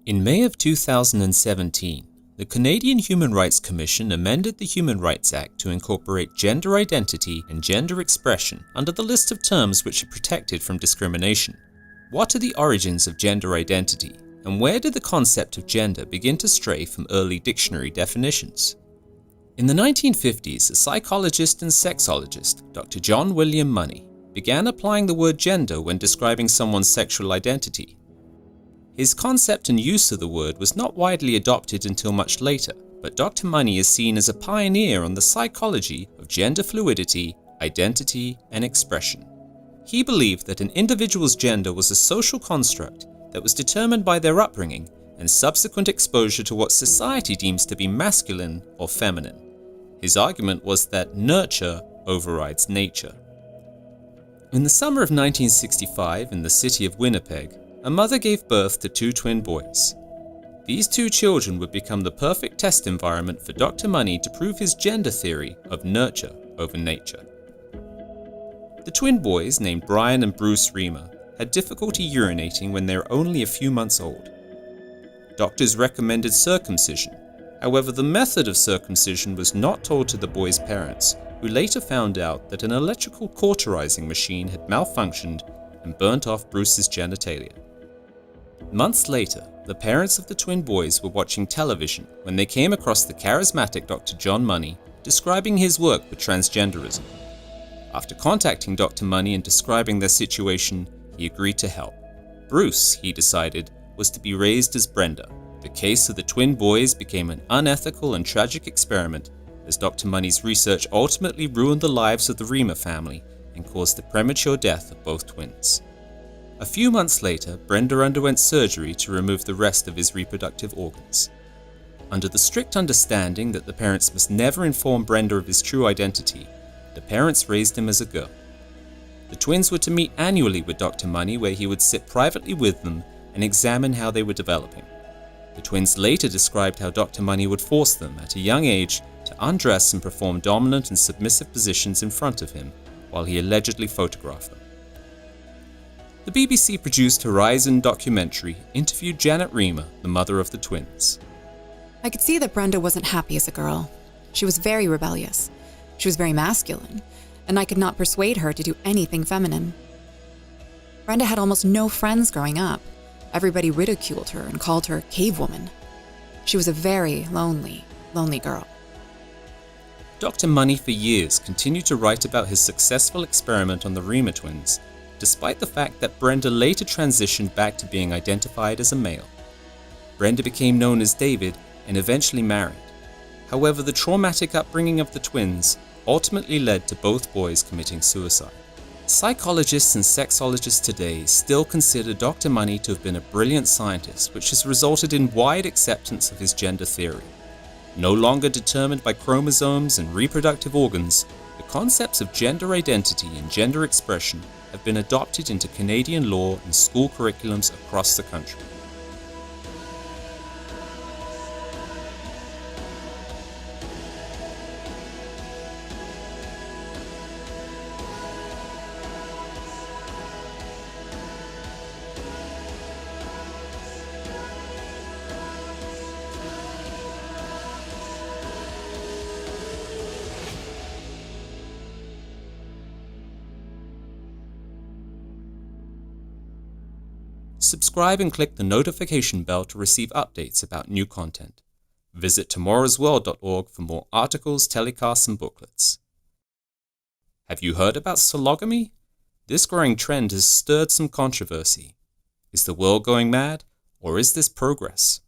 In May of 2017, the Canadian Human Rights Commission amended the Human Rights Act to incorporate gender identity and gender expression under the list of terms which are protected from discrimination. What are the origins of gender identity, and where did the concept of gender begin to stray from early dictionary definitions? In the 1950s, a psychologist and sexologist, Dr. John William Money, began applying the word gender when describing someone's sexual identity. His concept and use of the word was not widely adopted until much later, but Dr. Money is seen as a pioneer on the psychology of gender fluidity, identity, and expression. He believed that an individual's gender was a social construct that was determined by their upbringing and subsequent exposure to what society deems to be masculine or feminine. His argument was that nurture overrides nature. In the summer of 1965, in the city of Winnipeg, a mother gave birth to two twin boys. These two children would become the perfect test environment for Dr. Money to prove his gender theory of nurture over nature. The twin boys, named Brian and Bruce Reimer, had difficulty urinating when they were only a few months old. Doctors recommended circumcision. However, the method of circumcision was not told to the boys' parents, who later found out that an electrical cauterizing machine had malfunctioned and burnt off Bruce's genitalia. Months later, the parents of the twin boys were watching television when they came across the charismatic Dr. John Money describing his work with transgenderism. After contacting Dr. Money and describing their situation, he agreed to help. Bruce, he decided, was to be raised as Brenda. The case of the twin boys became an unethical and tragic experiment, as Dr. Money's research ultimately ruined the lives of the Reimer family and caused the premature death of both twins. A few months later, Brenda underwent surgery to remove the rest of his reproductive organs. Under the strict understanding that the parents must never inform Brenda of his true identity, the parents raised him as a girl. The twins were to meet annually with Dr. Money, where he would sit privately with them and examine how they were developing. The twins later described how Dr. Money would force them, at a young age, to undress and perform dominant and submissive positions in front of him, while he allegedly photographed them. The BBC produced Horizon documentary interviewed Janet Reimer, the mother of the twins. I could see that Brenda wasn't happy as a girl. She was very rebellious. She was very masculine, and I could not persuade her to do anything feminine. Brenda had almost no friends growing up. Everybody ridiculed her and called her cave woman. She was a very lonely girl. Dr. Money for years continued to write about his successful experiment on the Reimer twins, despite the fact that Brenda later transitioned back to being identified as a male. Brenda became known as David and eventually married. However, the traumatic upbringing of the twins ultimately led to both boys committing suicide. Psychologists and sexologists today still consider Dr. Money to have been a brilliant scientist, which has resulted in wide acceptance of his gender theory. No longer determined by chromosomes and reproductive organs, the concepts of gender identity and gender expression have been adopted into Canadian law and school curriculums across the country. Subscribe and click the notification bell to receive updates about new content. Visit tomorrowsworld.org for more articles, telecasts, and booklets. Have you heard about sologamy? This growing trend has stirred some controversy. Is the world going mad, or is this progress?